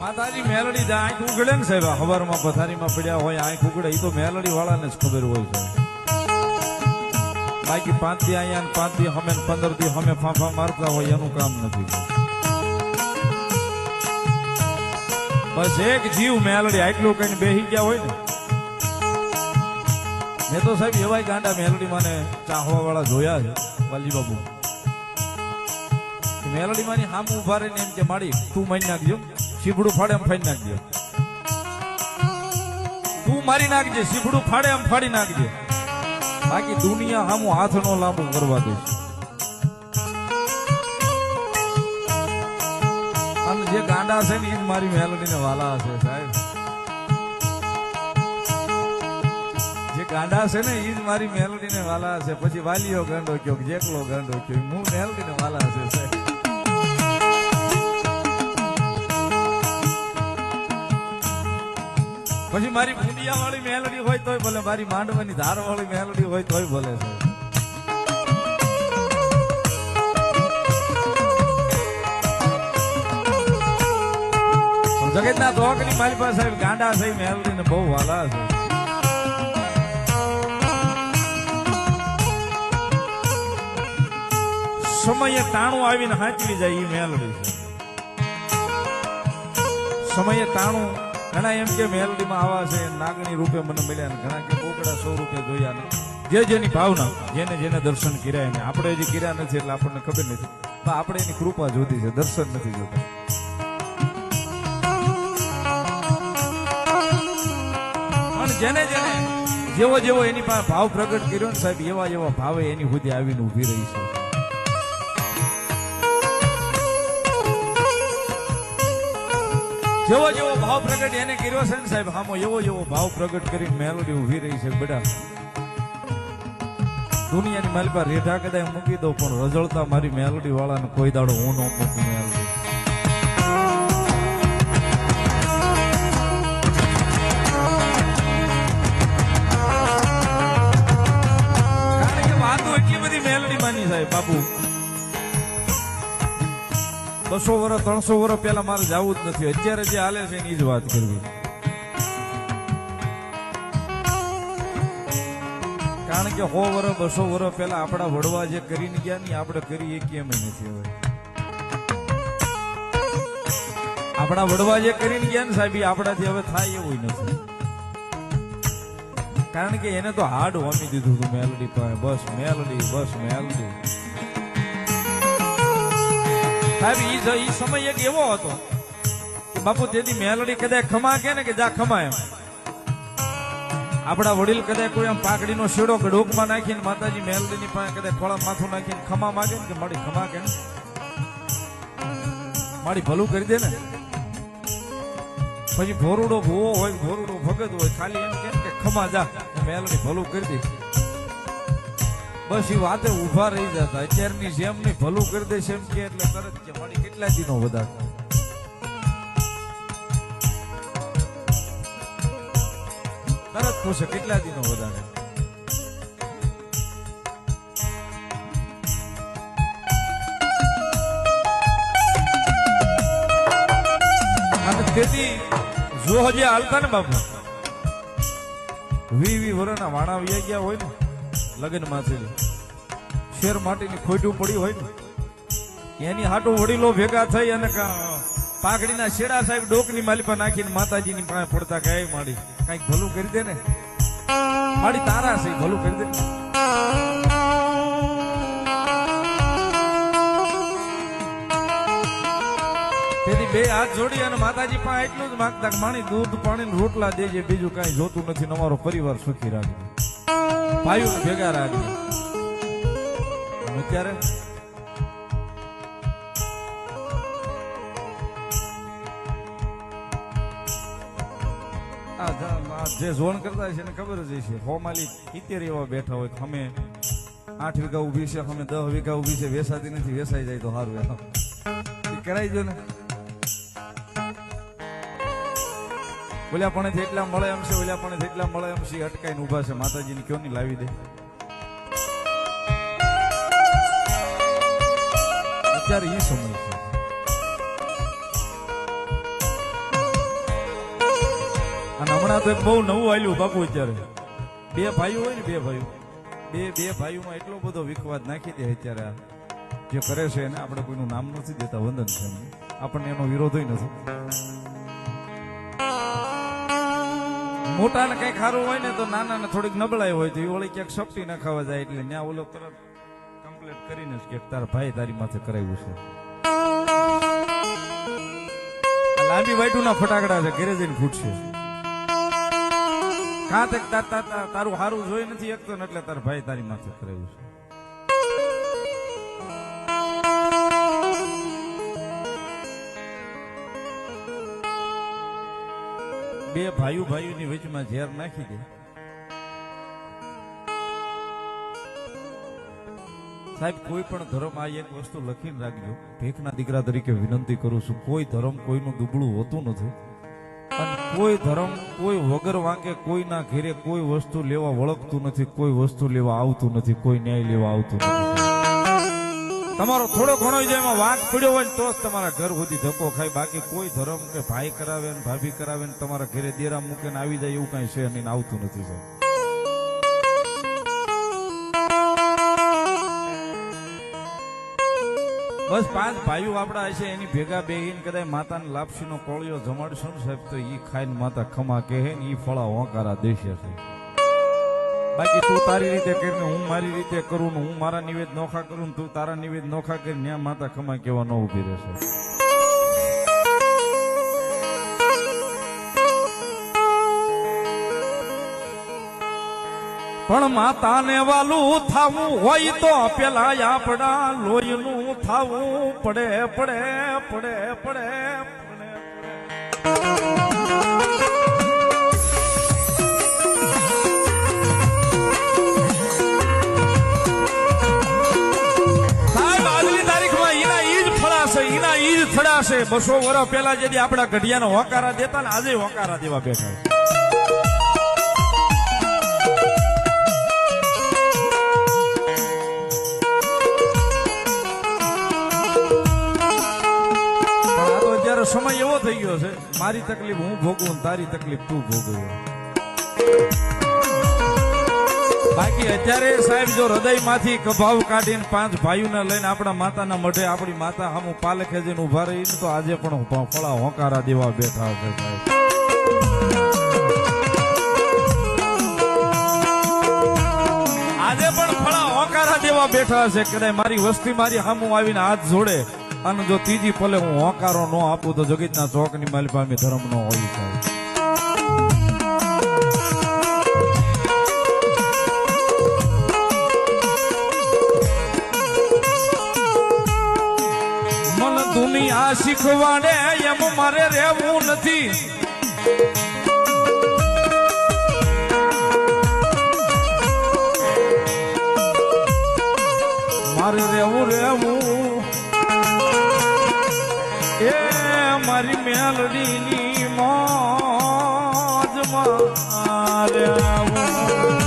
માતાજી મેલડી દે આંખ ઉગડે ને સાહેબ, હવારમાં પથારીમાં પડ્યા હોય આંખ ઉગડે, એ તો મેલડી વાળાને જ ખબર હોય છે. બાકી 5 દી અહીંયા 5 દી હમે 15 દી હમે ફાંફા મારતા હોય એનું કામ નથી. બસ એક જીવ મેલડી આટલું કઈ બેહી ગયા હોય ને. મેં તો સાહેબ એવાય ગાંડા મેલડી મને ચાહવા વાળા જોયા છે વાલી બાબુ. મેલડી માની સામે ઉભા રહીને એમ કે માડી તું મારી નાખજો, સીબડું ફાડે એમ ફાડી નાખજો, તું મારી નાખજે, સીબડું ફાડે એમ ફાડી નાખજે, બાકી દુનિયા સામું હાથ નો લાંબુ કરવા દઈશ. અને જે ગાંડા છે ને એ જ મારી મેલડીને વાલા હશે સાહેબ. જે ગાંડા છે ને એ જ મારી મેલડીને વાલા હશે. પછી વાલીઓ ગાંડો કયો, જેકલો ગાંડો કયો, હું મેલડીને વાલા હશે સાહેબ. પછી મારી ભૂંડિયા વાળી મેલડી હોય તોય ભલે, મારી માંડવાની ધાર વાળી મેલડી હોય તોય ભલે છે. જગતના ધોકની મારી પાસે સાહેબ ગાંડા છે મેલડી ને બહુ વાલા છે. સમયે ટાણું આવીને હાંચવી જાય એ મેલડી છે. સમયે ટાણું ઘણા એમ કે મેલડીમાં આવા છે નાગણી રૂપે મને મળ્યા ને, ઘણા કે કોકડા 100 રૂપિયા જોયા ને. જે જેની ભાવના, જેને જેને દર્શન કર્યા ને, આપણે હજી કર્યા નથી એટલે આપણને ખબર નથી, પણ આપણે એની કૃપા જોતી છે, દર્શન નથી જોતા. પણ જેને જેને જેવો જેવો એની પાસે ભાવ પ્રગટ કર્યો ને સાહેબ, એવા એવા ભાવે એની સુધી આવીને ઉભી રહી છે. જેવો જેવો ભાવ પ્રગટ એને કર્યો છે ને સાહેબ, આમાં એવો એવો ભાવ પ્રગટ કરીને મેલડી ઉભી રહી છે. બેટા દુનિયાની મારી પાસે રેઢા કદાચ મૂકી દો, પણ રજળતા મારી મેલડી વાળાને કોઈ દાડો હું ન મૂકું. મેલડી કારણ કે વાતો એટલી બધી મેલડી માની સાહેબ બાપુ. 200 વર્ષ 300 વર્ષ પહેલા મારે જવું જ નથી, અત્યારે જે હાલે છે એની જ વાત કરવી. કારણ કે 100 વર્ષ 200 વર્ષ પહેલા આપણા વડવા જે કરીને ગયા ને આપણે કરી એ કેમ નથી. હવે આપણા વડવા જે કરીને ગયા ને સાહેબ, આપણાથી હવે થાય એવું નથી. કારણ કે એને તો હાડ હોમી દીધું હતું મેલડી પાસે. બસ મેલડી, બસ મેલડી સાહેબ. ઈ સમય એક એવો હતો કે બાપુ તેથી મેલડી કદાચ ખમા કે ને કે જા ખમા એમ. આપણા વડીલ કદાચ કોઈ આમ પાકડીનો શેડો ડોકમાં નાખીને માતાજી મેલડીની પાસે કદાચ ખોળા માથું નાખીને ખમા માગે ને કે મારી ખમા કે મારી ભલું કરી દે ને. પછી ભોરુડો ભૂવો હોય, ભોરુડો ભગત હોય, ખાલી એમ કે ખમા જા મેલડી ભલું કરી દે. બસ એ વાતે ઉભા રહી જતા. અત્યારની જેમ નહીં ભલું કરી દે એમ કે એટલે તરત કે મારી કેટલા દીનો વધારે. તરત પૂછે કેટલા દીનો વધારે. તેથી જો હજી હાલતા ને બાપુ 20 વર્ષના વાણા વ્યા ગયા હોય ને લગ્ન માંથી, શેર માટીની ખોટું પડી હોય ને એની હાટું વડીલો ભેગા થઈ અને પાઘડીના શેડા સાહેબ ડોકની માલિપા નાખીને માતાજીની પાસે પડતા કે માડી કઈક ભલું કરી દે ને, માડી તારા છે ભલું કરી દે. તેથી 2 હાથ જોડી અને માતાજી પાસે એટલું જ માંગતા કે માણી દૂધ પાણી રોટલા દેજે, બીજું કઈ જોતું નથી, અમારો પરિવાર સુખી રાખજે, ભાઈઓ ભેગા રાખજે. અત્યારે જે ઝોન કરતા છે એને ખબર જ છે. હોમાલી 70 એવા બેઠા હોય, અમે 8 વીઘા ઉભી છે, અમે 10 વીઘા ઉભી છે, વેસાતી નથી, વેસાઈ જાય તો સારું એમ કરાઈ દો ને. ઓલા પણ જેટલા મળે એમ છે, ઓલા પણ જેટલા મળે એમ છે, અટકાઈને ઉભા છે. માતાજીને કયો નહીં લાવી દે. અત્યારે એ સમય છે. અને હમણાં તો એક બહુ નવું આલ્યું બાપુ અત્યારે બે ભાઈઓ હોય ને બે ભાઈઓમાં એટલો બધો વિખવાદ નાખી દે અત્યારે આ જે કરે છે એને આપણે કોઈનું નામ નથી દેતા વંદન છે આપણને એનો વિરોધ નથી મોટા ને કઈ ખારું હોય ને તો નાના ને થોડીક નબળાઈ હોય તો એ વળી ક્યાંક સપટી ના ખાવા જાય એટલે ત્યાં ઓલો તરત કમ્પ્લેટ કરીને કે તારા ભાઈ તારી માથે કરાવ્યું છે લાંબી વાઈટું ના ફટાકડા છે ઘરે જઈને ફૂટશે કાં તે તારું હારું જોઈ નથી એકતો ને એટલે તારા ભાઈ તારી માથે કરાવ્યું છે બે ભાઈઓની વચમાં ઝેર નાખી દે સાહેબ કોઈ પણ ધર્મ આ એક વસ્તુ લખીને રાખજો ભેખના દીકરા તરીકે વિનંતી કરું છું કોઈ ધર્મ કોઈનું દુબળું હોતું નથી અને કોઈ ધર્મ કોઈ વગર વાંકે કોઈના ઘેરે કોઈ વસ્તુ લેવા વળગતું નથી કોઈ વસ્તુ લેવા આવતું નથી કોઈ ન્યાય લેવા આવતું નથી તમારો થોડો ઘણો એમાં વાંક પડ્યો હોય ને તો જ તમારા ઘર સુધી ધક્કો ખાય બાકી કોઈ ધર્મ કે ભાઈ કરાવે ને ભાભી કરાવે ને તમારા ઘરે દેરા મૂકે ને આવી જાય એવું કઈ છે નહીં આવતું નથી સાહેબ બસ 5 ભાઈઓ આપડા હશે એની ભેગા બેહીને કદાચ માતાને લાપસીનો કોળિયો જમાડશો ને સાહેબ તો ઈ ખાઈને માતા ખમા કહે ને ઈ ફળા હોંકારા દેશે છે બાકી તું તારી રીતે કરીને હું મારી રીતે કરું ને હું મારા નિવેદ નોખા કરું ને તું તારા નિવેદ નોખા કરીને ન્યા માતા ખમા કેવા ન ઉભી રહેશે પણ માતાને વાલું થાવું હોય તો પેલા આપડા લોહીનું થાવું પડે પડે પડે પડે એના ઈજ ફળાશે 200 વર્ષ પહેલા જેથી આપડા ઘડિયાનો હોકારા દેતા ને આજે હોકારા દેવા બેઠા છે સમય એવો થઈ ગયો છે મારી તકલીફ હું ભોગવું તારી તકલીફ તું ભોગવ બાકી અત્યારે સાહેબ જો હૃદયમાંથી કભાવ કાઢીને 5 ભાઈઓને લઈને આપણા માતાના મઢે આપણી માતા સામું પાલખે જઈને ઉભા રહીને તો આજે પણ ફળા હોંકારા દેવા બેઠા છે સાહેબ આજે પણ ફળા હોંકારા દેવા બેઠા છે કદાચ મારી વસ્તી મારી સામું આવીને હાથ જોડે અને જો ત્રીજી પલે હું હોંકારો ન આપું તો જગતના ચોકની માલિપામી ધર્મ ન હોય સાહેબ મન દુનિયા શીખવાડે એમ મારે રહેવું નથી મારે રહેવું એ મારી મેલડીની મોજ મારે આવું